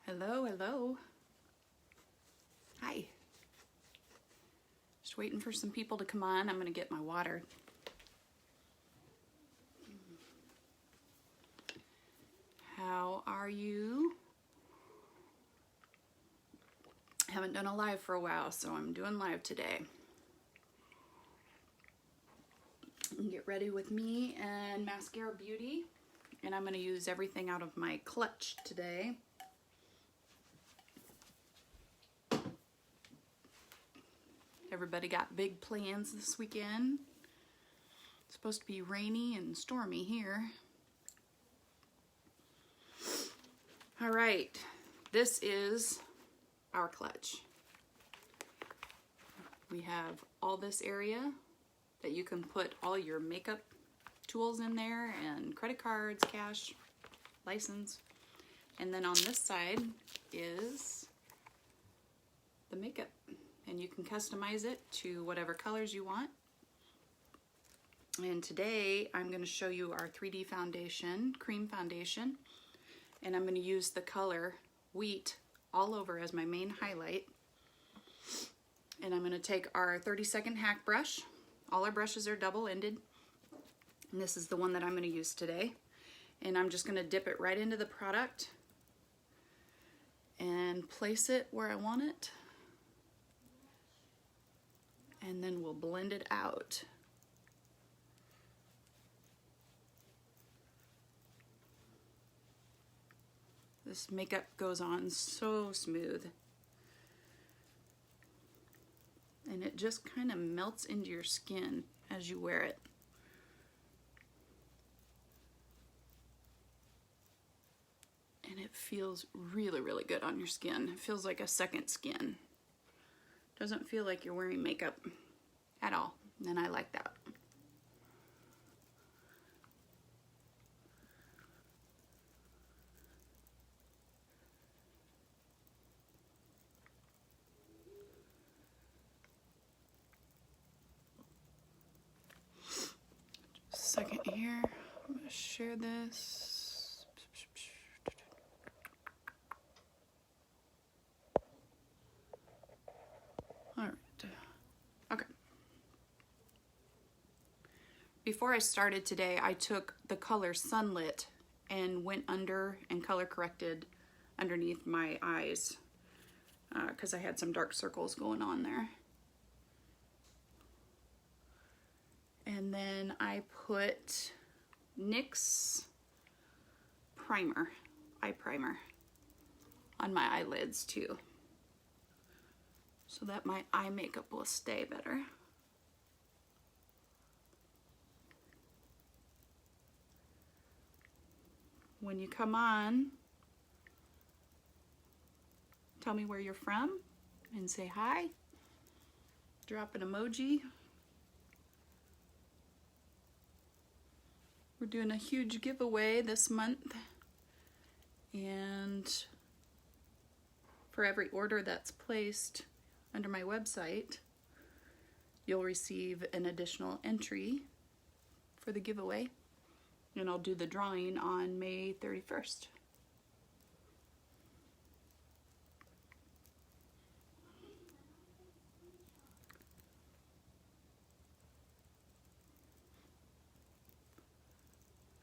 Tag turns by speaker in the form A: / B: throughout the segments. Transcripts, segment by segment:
A: Hello, hello. Hi. Just waiting for some people to come on. I'm gonna get my water. How are you? Haven't done a live for a while, so I'm doing live today. Get ready with me and Maskcara Beauty, and I'm gonna use everything out of my clutch today. Everybody got big plans this weekend. It's supposed to be rainy and stormy here. All right, this is our clutch. We have all this area that you can put all your makeup tools in there, and credit cards, cash, license. And then on this side is the makeup. And you can customize it to whatever colors you want. And today I'm going to show you our 3D foundation, cream foundation. And I'm going to use the color Wheat all over as my main highlight. And I'm going to take our 30-second hack brush. All our brushes are double-ended. And this is the one that I'm going to use today. And I'm just going to dip it right into the product and place it where I want it. And then we'll blend it out. This makeup goes on so smooth. And it just kind of melts into your skin as you wear it. And it feels really, really good on your skin. It feels like a second skin. Doesn't feel like you're wearing makeup at all, and I like that. Just a second here, I'm gonna share this. Before I started today, I took the color Sunlit and went under and color corrected underneath my eyes because I had some dark circles going on there. And then I put NYX primer, eye primer, on my eyelids too, so that my eye makeup will stay better. When you come on, tell me where you're from and say hi. Drop an emoji. We're doing a huge giveaway this month, and for every order that's placed under my website, you'll receive an additional entry for the giveaway. And I'll do the drawing on May 31st.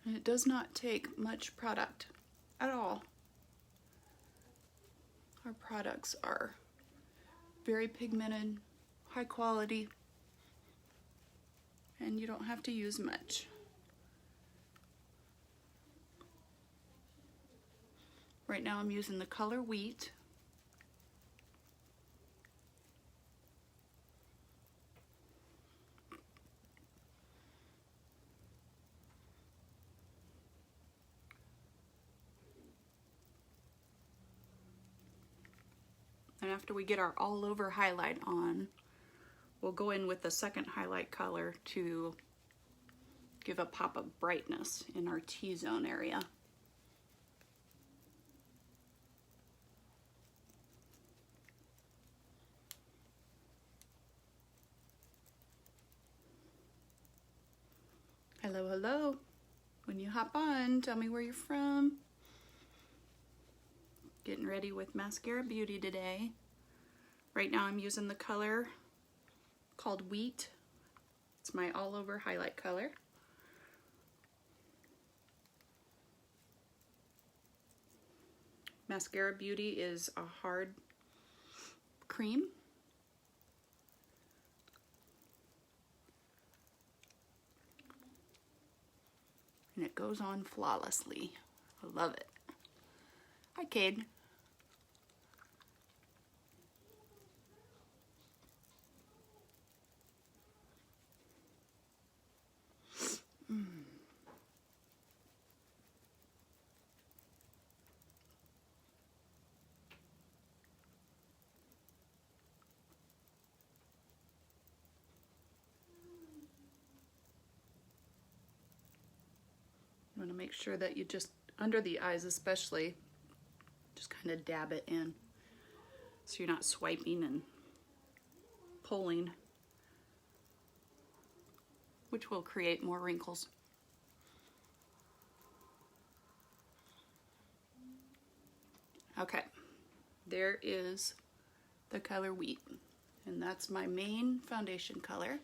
A: And it does not take much product at all. Our products are very pigmented, high quality, and you don't have to use much. Right now I'm using the color Wheat. And after we get our all over highlight on, we'll go in with the second highlight color to give a pop of brightness in our T-zone area. Hello, hello. When you hop on, tell me where you're from. Getting ready ready with Maskcara Beauty today. Right now I'm using the color called Wheat. It's my all over highlight color. Maskcara Beauty is a hard cream. And it goes on flawlessly. I love it. Hi, Cade. You want to make sure that you just, under the eyes especially, just kind of dab it in so you're not swiping and pulling, which will create more wrinkles. Okay, there is the color Wheat, and that's my main foundation color.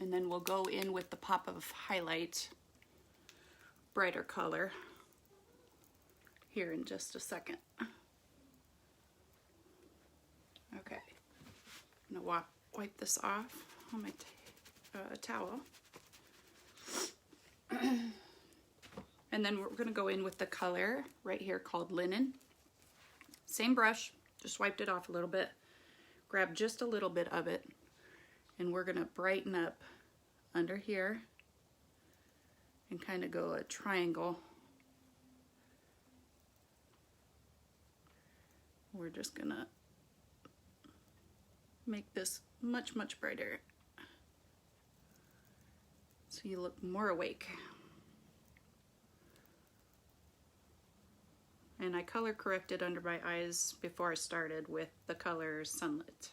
A: And then we'll go in with the pop of highlight, brighter color, here in just a second. Okay, I'm gonna wipe this off on my towel. And then we're gonna go in with the color right here called Linen. Same brush, just wiped it off a little bit. Grab just a little bit of it, and we're gonna brighten up under here and kind of go a triangle. We're just gonna make this much, much brighter so you look more awake. And I color corrected under my eyes before I started with the color Sunlit.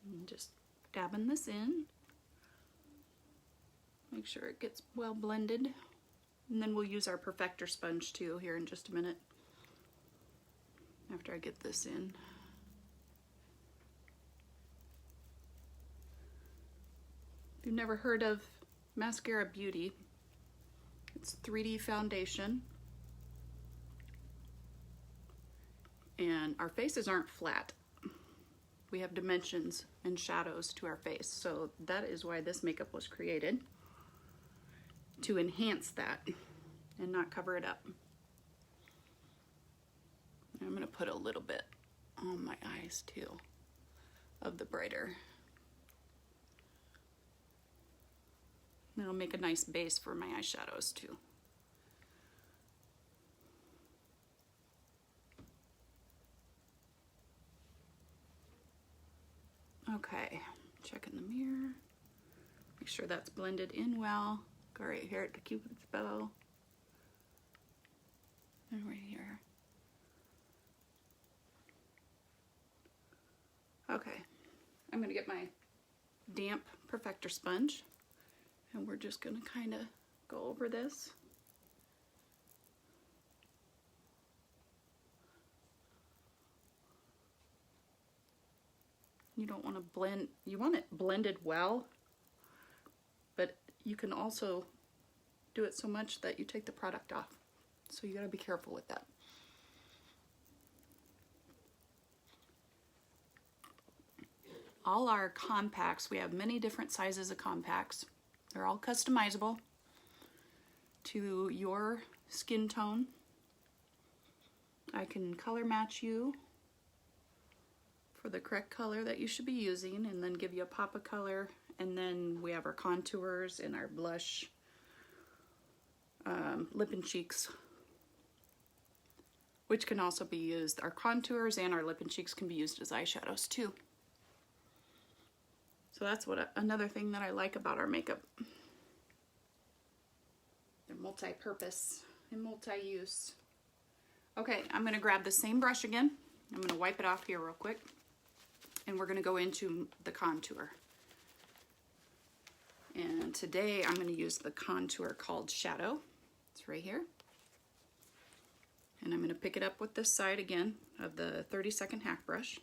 A: And just dabbing this in. Make sure it gets well blended. And then we'll use our perfector sponge too here in just a minute after I get this in. If you've never heard of Maskcara Beauty, it's 3D foundation. And our faces aren't flat. We have dimensions and shadows to our face. So that is why this makeup was created, to enhance that and not cover it up. I'm gonna put a little bit on my eyes too of the brighter. And it'll make a nice base for my eyeshadows too. Okay, check in the mirror. Make sure that's blended in well. Go right here at the Cupid's bow. And right here. Okay, I'm gonna get my damp perfector sponge, and we're just gonna kind of go over this. You don't want to blend, you want it blended well, but you can also do it so much that you take the product off. So you gotta be careful with that. All our compacts, we have many different sizes of compacts. They're all customizable to your skin tone. I can color match you for the correct color that you should be using, and then give you a pop of color. And then we have our contours and our blush, lip and cheeks, which can also be used. Our contours and our lip and cheeks can be used as eyeshadows too. So that's what another thing that I like about our makeup. They're multi-purpose and multi-use. Okay, I'm gonna grab the same brush again. I'm gonna wipe it off here real quick. and we're going to go into the contour. And today I'm going to use the contour called Shadow. It's right here. And I'm going to pick it up with this side again of the 30-second hack brush.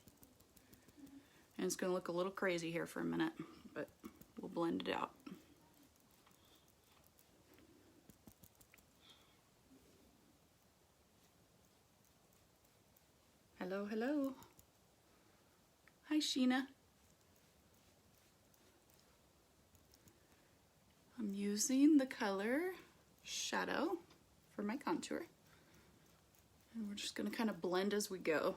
A: And it's going to look a little crazy here for a minute, but we'll blend it out. Hello, hello. Hi, Sheena. I'm using the color Shadow for my contour. And we're just going to kind of blend as we go,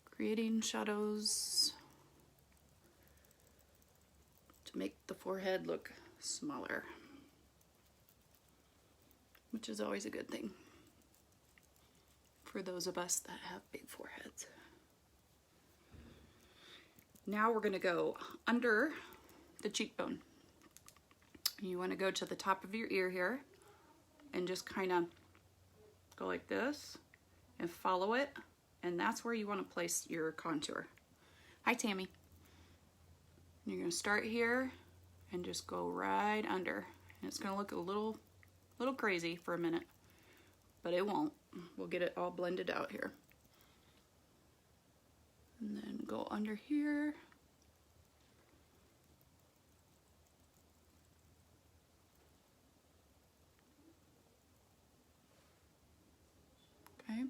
A: creating shadows to make the forehead look smaller, which is always a good thing for those of us that have big foreheads. Now we're going to go under the cheekbone. You want to go to the top of your ear here and just kind of go like this and follow it, and that's where you want to place your contour. Hi, Tammy. You're going to start here and just go right under. And it's going to look a little crazy for a minute, but it won't. We'll get it all blended out here. And then go under here. Okay.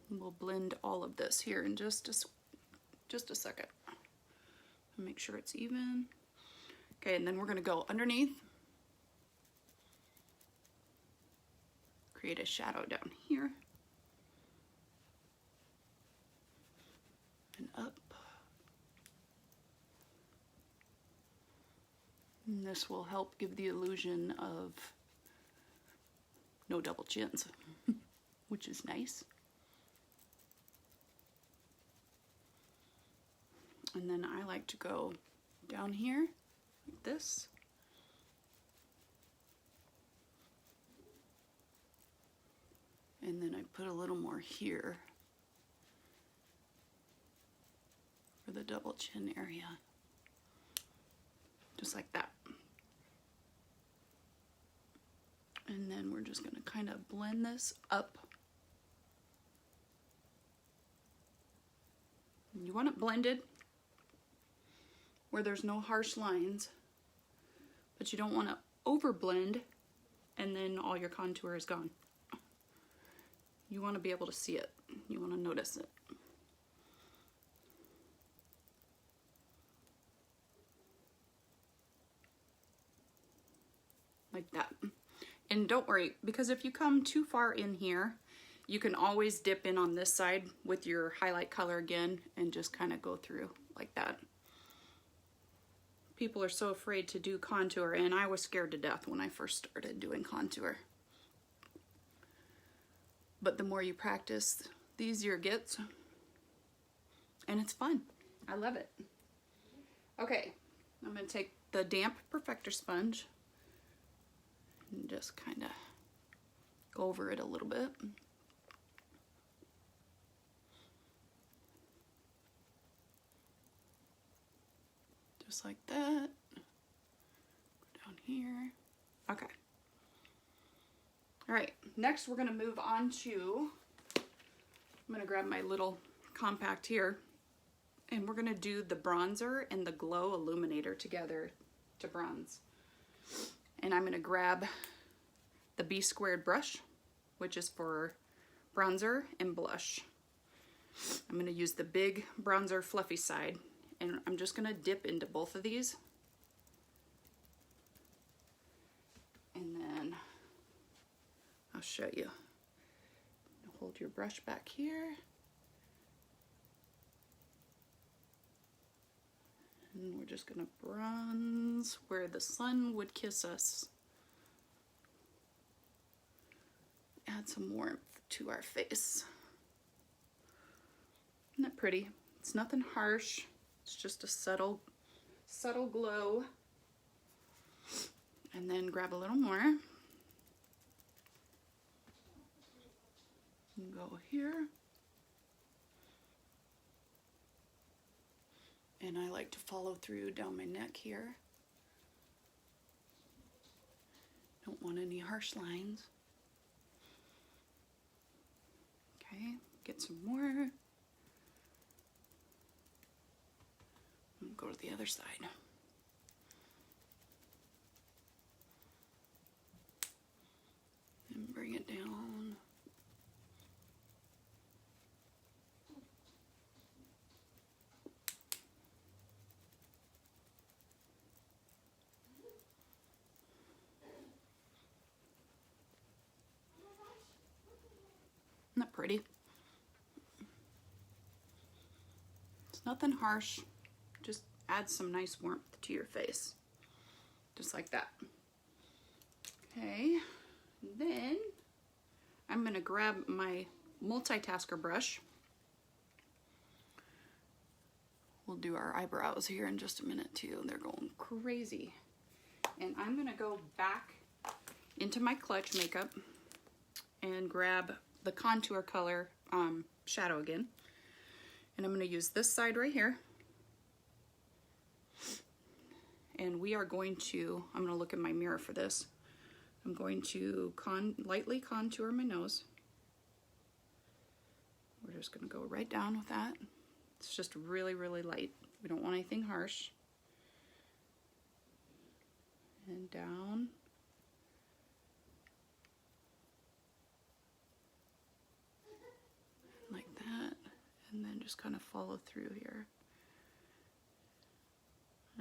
A: And we'll blend all of this here in just a second. Make sure it's even. Okay, and then we're going to go underneath. Create a shadow down here. And up. And this will help give the illusion of no double chins, which is nice. And then I like to go down here like this. And then I put a little more here for the double chin area. Just like that. And then we're just going to kind of blend this up. You want it blended where there's no harsh lines, but you don't want to over blend and then all your contour is gone. You want to be able to see it. You want to notice it. Like that. And don't worry, because if you come too far in here, you can always dip in on this side with your highlight color again and just kind of go through like that. People are so afraid to do contour, and I was scared to death when I first started doing contour. But the more you practice, the easier it gets. And it's fun. I love it. Okay, I'm going to take the damp perfector sponge and just kind of go over it a little bit. Just like that. Go down here. Okay. All right, next we're going to move on to, I'm going to grab my little compact here, and we're going to do the bronzer and the glow illuminator together to bronze. And I'm going to grab the B squared brush, which is for bronzer and blush. I'm going to use the big bronzer fluffy side, and I'm just going to dip into both of these. And then I'll show you. Hold your brush back here. And we're just gonna bronze where the sun would kiss us. Add some warmth to our face. Isn't that pretty? It's nothing harsh. It's just a subtle glow. And then grab a little more. And go here. And I like to follow through down my neck here. Don't want any harsh lines. Okay, get some more. And go to the other side. And bring it down. Isn't that pretty? It's nothing harsh, just add some nice warmth to your face. Just like that. Okay, then I'm gonna grab my multitasker brush. We'll do our eyebrows here in just a minute too. They're going crazy. And I'm gonna go back into my Clutch makeup and grab the contour color shadow again. And I'm going to use this side right here. And we are going to, I'm going to look in my mirror for this. I'm going to lightly contour my nose. We're just going to go right down with that. It's just really, really light. We don't want anything harsh. And down. Like that. And then just kind of follow through here.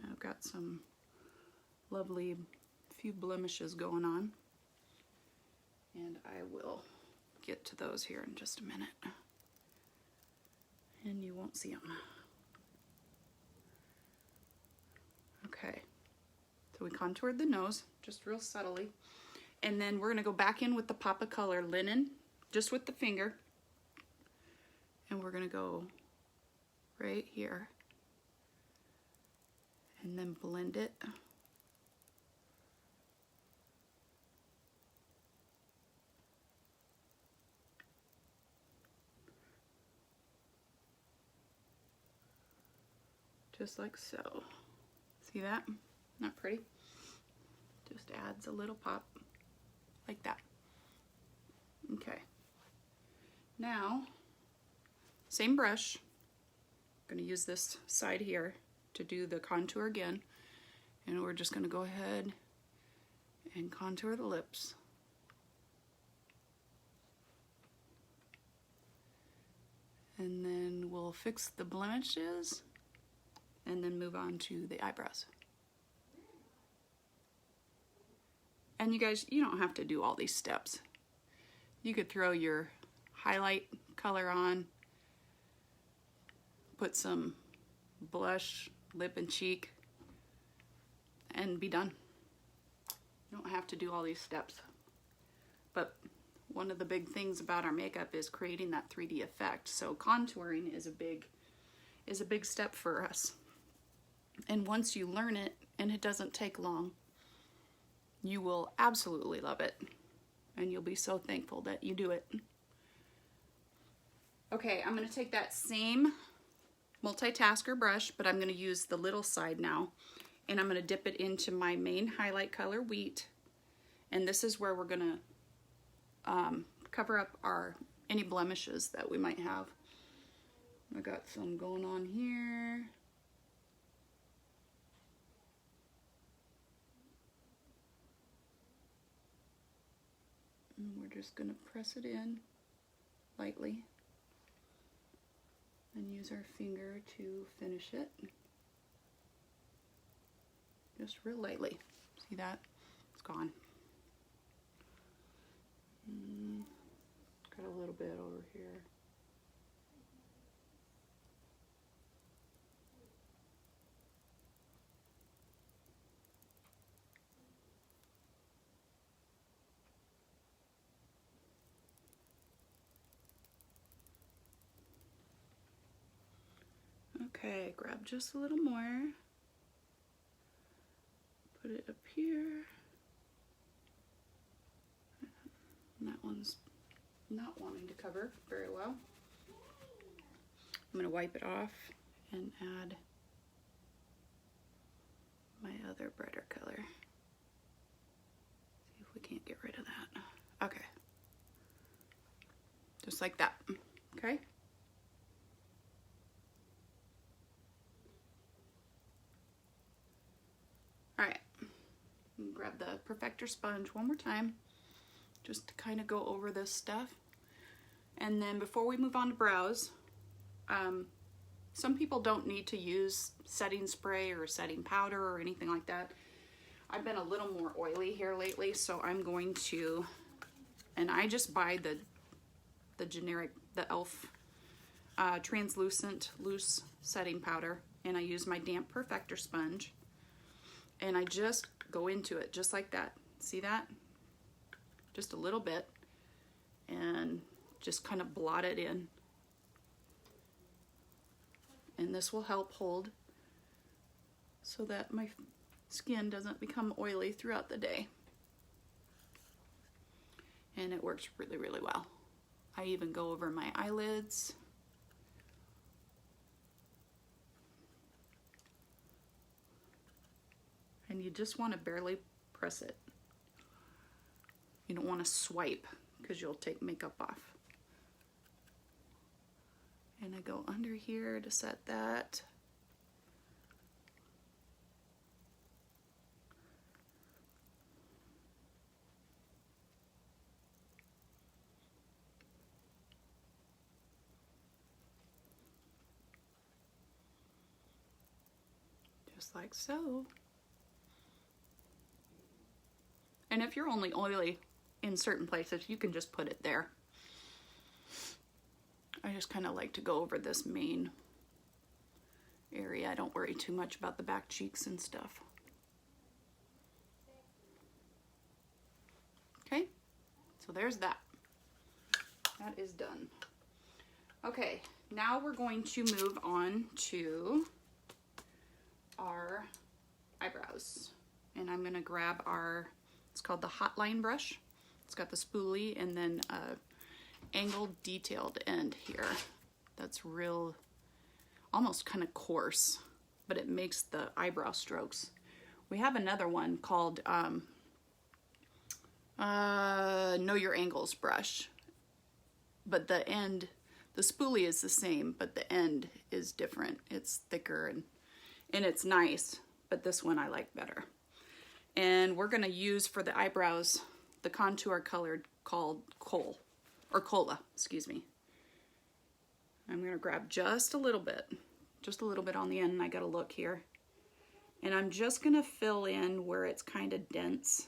A: I've got some lovely few blemishes going on. And I will get to those here in just a minute. And you won't see them. Okay. So we contoured the nose, just real subtly. And then we're going to go back in with the pop of color linen, just with the finger. And we're going to go right here. And then blend it. Just like so. See that? Not pretty? Just adds a little pop like that. Okay. Now, same brush. I'm going to use this side here to do the contour again. And we're just going to go ahead and contour the lips. And then we'll fix the blemishes and then move on to the eyebrows. And you guys, you don't have to do all these steps. You could throw your highlight color on, put some blush, lip and cheek, and be done. You don't have to do all these steps. But one of the big things about our makeup is creating that 3D effect. So contouring is a big step for us. And once you learn it, and it doesn't take long, you will absolutely love it. And you'll be so thankful that you do it. Okay, I'm going to take that same multitasker brush, but I'm going to use the little side now. And I'm going to dip it into my main highlight color, Wheat. And this is where we're going to cover up any blemishes that we might have. I got some going on here. And we're just going to press it in lightly and use our finger to finish it. Just real lightly. See that? It's gone. Got a little bit over here. Okay, grab just a little more. Put it up here. And that one's not wanting to cover very well. I'm going to wipe it off and add my other brighter color. See if we can't get rid of that. Okay. Just like that. Okay. All right. Grab the perfector sponge one more time, just to kind of go over this stuff. And then before we move on to brows, some people don't need to use setting spray or setting powder or anything like that. I've been a little more oily here lately, so I'm going to, and I just buy the generic, the e.l.f. Translucent loose setting powder, and I use my damp perfector sponge, and I just go into it just like that. See that? Just a little bit, and just kind of blot it in. And this will help hold so that my skin doesn't become oily throughout the day. And it works really, really well. I even go over my eyelids. And you just want to barely press it. You don't want to swipe because you'll take makeup off. And I go under here to set that. Just like so. And if you're only oily in certain places, you can just put it there. I just kind of like to go over this main area. I don't worry too much about the back cheeks and stuff. Okay, so there's that. That is done. Okay, now we're going to move on to our eyebrows. And I'm gonna grab our, it's called the Hotline brush. It's got the spoolie and then angled detailed end here. That's real, almost kind of coarse, but it makes the eyebrow strokes. We have another one called Know Your Angles brush, but the end, the spoolie is the same, but the end is different. It's thicker and it's nice, but this one I like better. And we're gonna use for the eyebrows the contour color called Cola, excuse me. I'm gonna grab just a little bit on the end, and I gotta look here. And I'm just gonna fill in where it's kind of dense,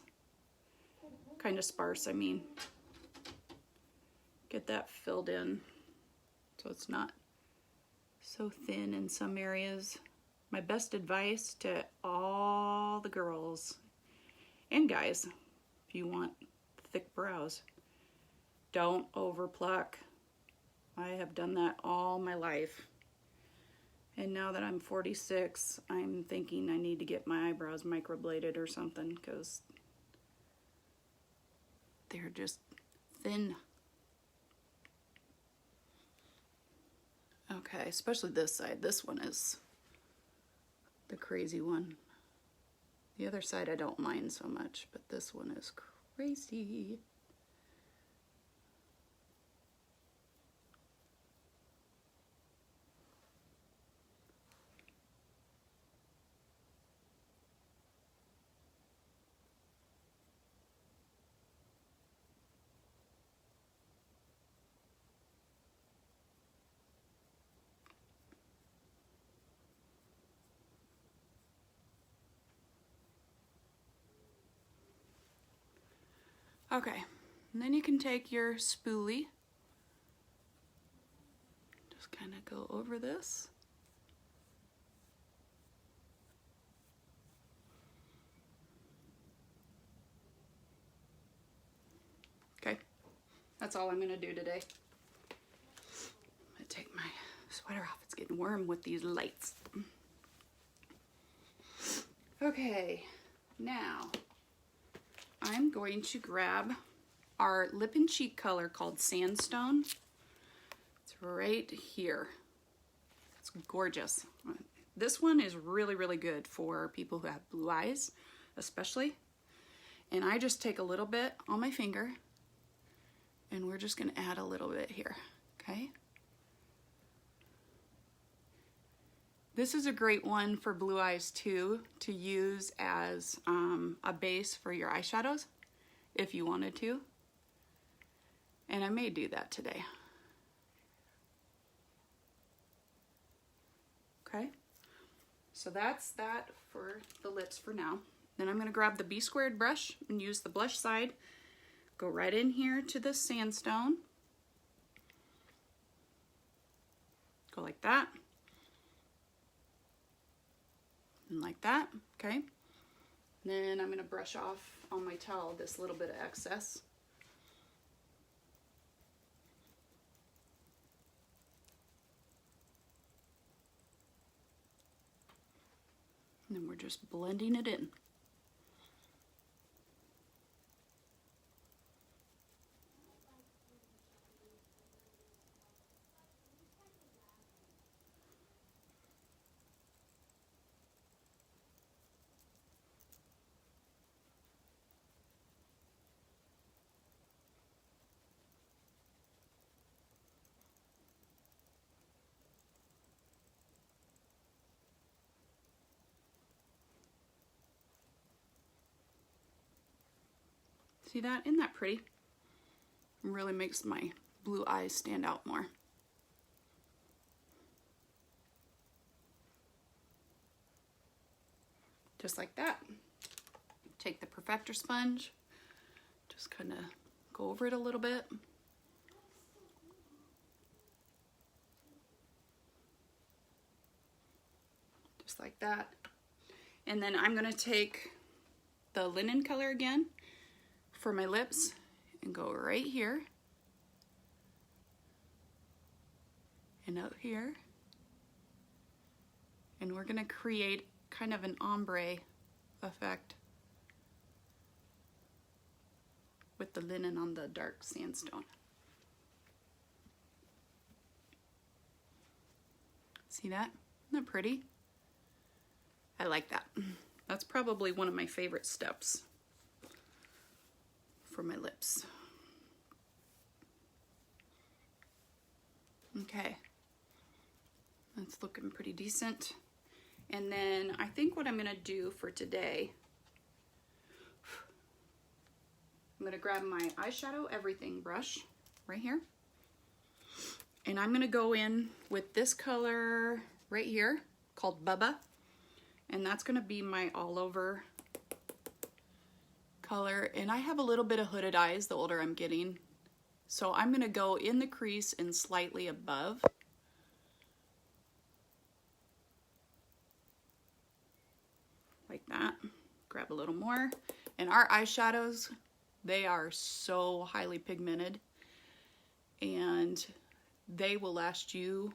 A: kind of sparse, I mean. Get that filled in so it's not so thin in some areas. My best advice to all the girls and guys, if you want thick brows, don't over pluck. I have done that all my life. And now that I'm 46, I'm thinking I need to get my eyebrows microbladed or something because they're just thin. Okay, especially this side. This one is the crazy one. The other side I don't mind so much, but this one is crazy. Okay, and then you can take your spoolie, just kind of go over this. Okay, that's all I'm gonna do today. I'm gonna take my sweater off. It's getting warm with these lights. Okay, now I'm going to grab our lip and cheek color called Sandstone. It's right here. It's gorgeous. This one is really, really good for people who have blue eyes, especially. And I just take a little bit on my finger, and we're just gonna add a little bit here, okay? This is a great one for blue eyes too, to use as a base for your eyeshadows, if you wanted to. And I may do that today. Okay, so that's that for the lips for now. Then I'm gonna grab the B squared brush and use the blush side, go right in here to the sandstone, go like that, and like that, okay? Then I'm gonna brush off on my towel this little bit of excess. And then we're just blending it in. See that? Isn't that pretty? It really makes my blue eyes stand out more. Just like that. Take the perfector sponge, just kind of go over it a little bit. Just like that. And then I'm gonna take the linen color again for my lips and go right here and out here, and we're gonna create kind of an ombre effect with the linen on the dark sandstone. See that? Isn't that pretty? I like that. That's probably one of my favorite steps for my lips. Okay, that's looking pretty decent. And then I think what I'm gonna do for today, I'm gonna grab my eyeshadow everything brush right here, and I'm gonna go in with this color right here called Bubba, and that's gonna be my all over color. And I have a little bit of hooded eyes the older I'm getting, so I'm gonna go in the crease and slightly above. Like that. Grab a little more. And our eyeshadows, they are so highly pigmented, and they will last you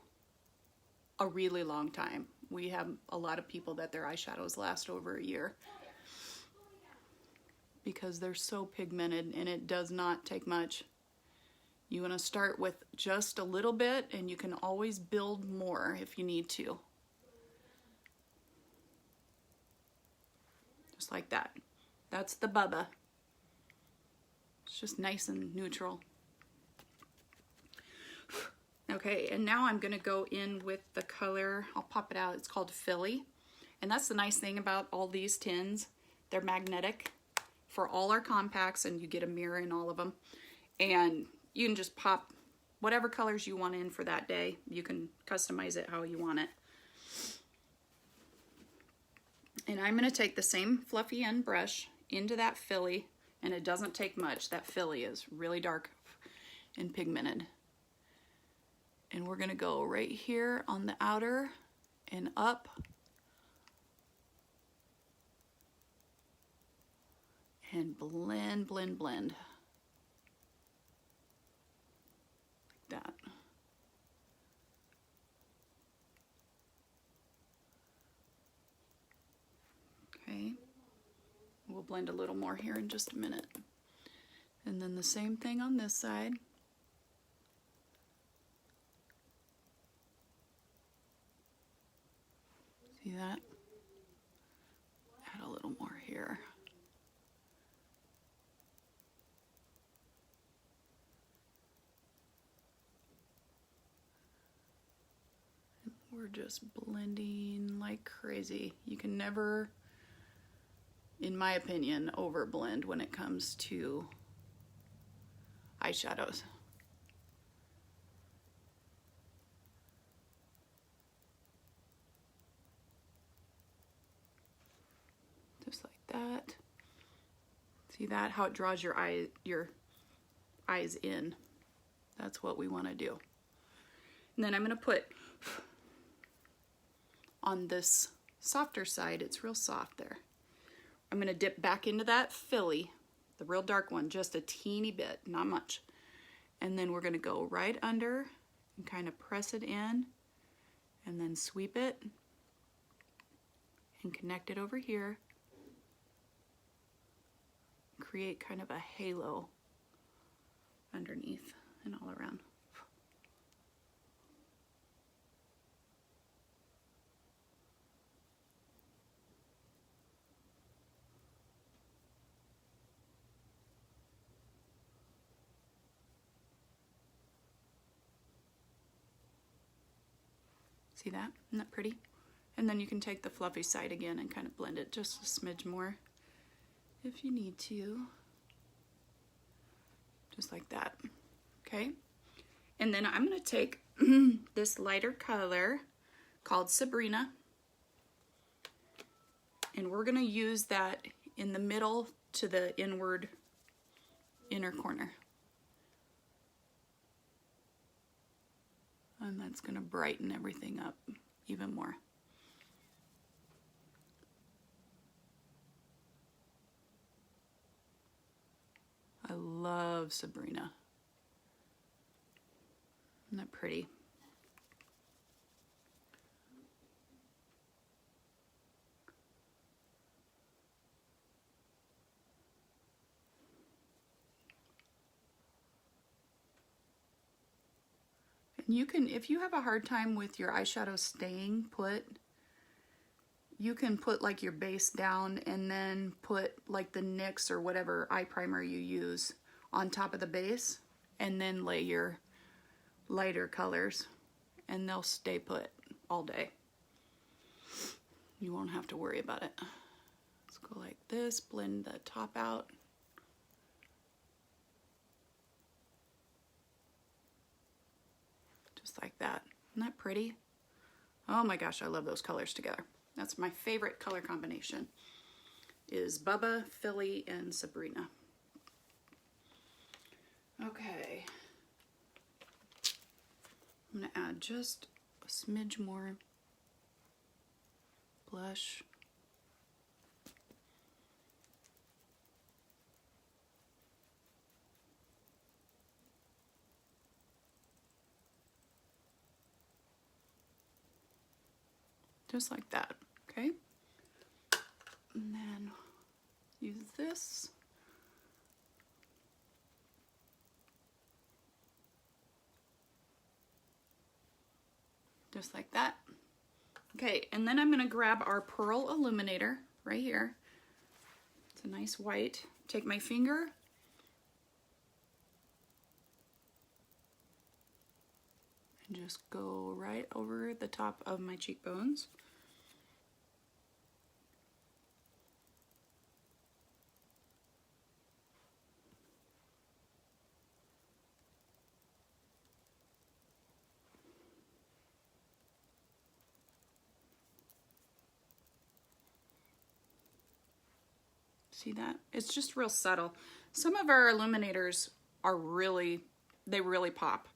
A: a really long time. We have a lot of people that their eyeshadows last over a year because they're so pigmented, and it does not take much. You want to start with just a little bit, and you can always build more if you need to. Just like that. That's the Bubba. It's just nice and neutral. Okay, and now I'm gonna go in with the color, I'll pop it out, it's called Philly. And that's the nice thing about all these tins. They're magnetic for all our compacts, and you get a mirror in all of them. And you can just pop whatever colors you want in for that day. You can customize it how you want it. And I'm gonna take the same fluffy end brush into that Philly, and it doesn't take much. That Philly is really dark and pigmented. And we're gonna go right here on the outer and up. And blend, blend, blend. Like that. Okay. We'll blend a little more here in just a minute. And then the same thing on this side. See that? Add a little more here. And we're just blending like crazy. You can never, in my opinion, overblend when it comes to eyeshadows. Just like that. See that? How it draws your eyes in. That's what we want to do. And then I'm going to put on this softer side, it's real soft there. I'm going to dip back into that Philly, the real dark one, just a teeny bit, not much. And then we're going to go right under and kind of press it in and then sweep it and connect it over here. Create kind of a halo underneath and all around. See that? Isn't that pretty? And then you can take the fluffy side again and kind of blend it just a smidge more if you need to. Just like that. Okay? And then I'm going to take this lighter color called Sabrina, and we're going to use that in the middle to the inner corner. And that's going to brighten everything up even more. I love Sabrina. Isn't that pretty? And you can, if you have a hard time with your eyeshadow staying put, you can put like your base down and then put like the NYX or whatever eye primer you use on top of the base, and then lay your lighter colors, and they'll stay put all day. You won't have to worry about it. Let's go like this, blend the top out. Just like that. Isn't that pretty? Oh my gosh, I love those colors together. That's my favorite color combination, is Bubba, Philly, and Sabrina. Okay. I'm going to add just a smidge more blush. Just like that, okay? And then use this. Just like that. Okay, and then I'm gonna grab our Pearl Illuminator right here. It's a nice white. Take my finger and just go right over the top of my cheekbones. See that? It's just real subtle. Some of our illuminators are they really pop.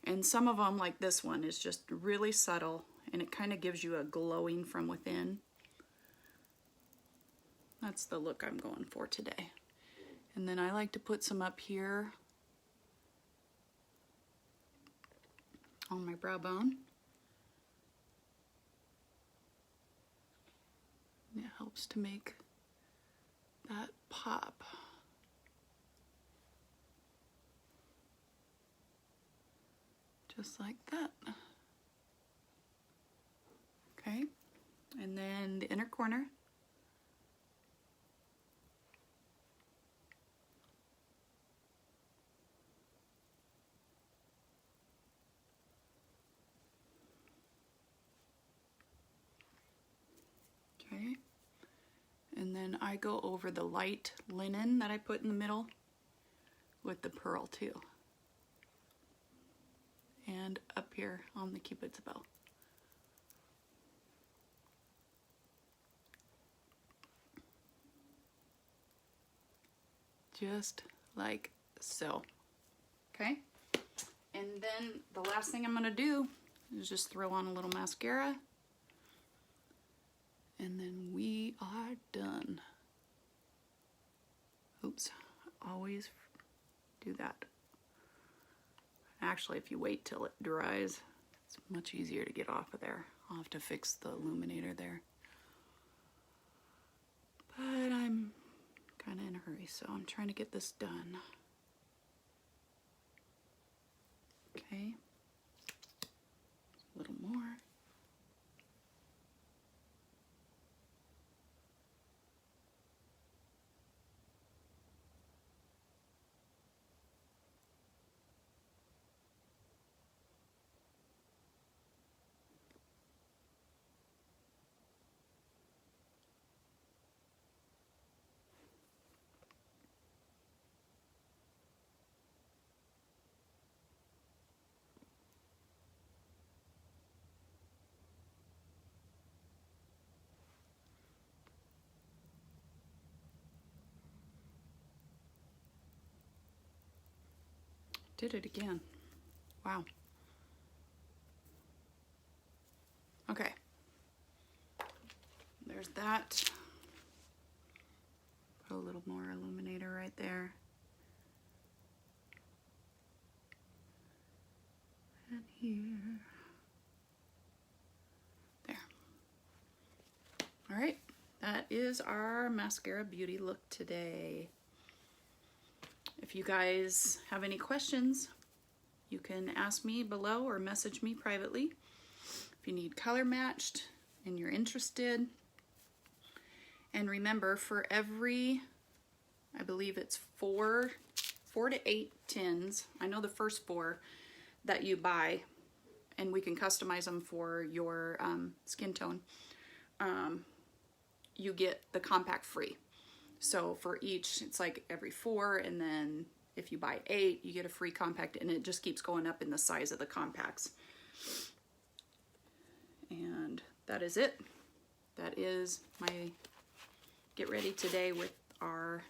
A: And some of them, like this one, is just really subtle, and it kind of gives you a glowing from within. That's the look I'm going for today. And then I like to put some up here on my brow bone. It helps to make that pop. Just like that. Okay, And then the inner corner. Okay. And then I go over the light linen that I put in the middle with the pearl too. And up here on the Cupid's bow. Just like so. Okay? And then the last thing I'm gonna do is just throw on a little mascara. And then we are done. Oops, always do that. Actually, if you wait till it dries, it's much easier to get off of there. I'll have to fix the illuminator there. But I'm kind of in a hurry, so I'm trying to get this done. Okay, a little more. Did it again. Wow. Okay. There's that. Put a little more illuminator right there. And here. There. All right. That is our Mascara Beauty look today. If you guys have any questions, you can ask me below or message me privately. If you need color matched and you're interested. And remember, for every, I believe it's four to 8 tins, I know the first 4 that you buy, and we can customize them for your skin tone, you get the compact free. So for each, it's like every 4, and then if you buy 8, you get a free compact, and it just keeps going up in the size of the compacts. And that is it. That is my get ready today with our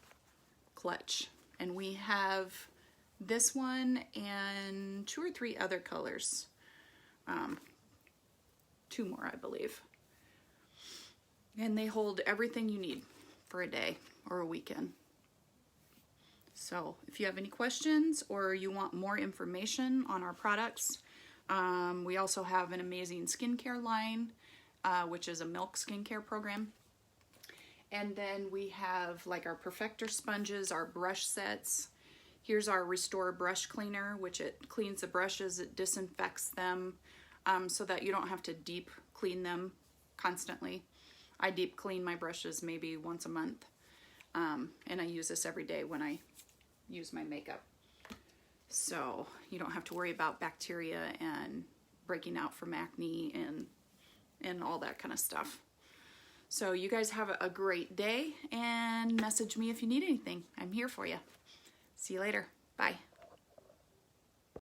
A: clutch. And we have this one and 2 or 3 other colors. 2 more, I believe. And they hold everything you need for a day or a weekend. So if you have any questions or you want more information on our products, we also have an amazing skincare line, which is a milk skincare program. And then we have like our Perfector sponges, our brush sets. Here's our Restore brush cleaner, which it cleans the brushes, it disinfects them, so that you don't have to deep clean them constantly. I deep clean my brushes maybe once a month, and I use this every day when I use my makeup. So you don't have to worry about bacteria and breaking out from acne and all that kind of stuff. So you guys have a great day, and message me if you need anything. I'm here for you. See you later. Bye.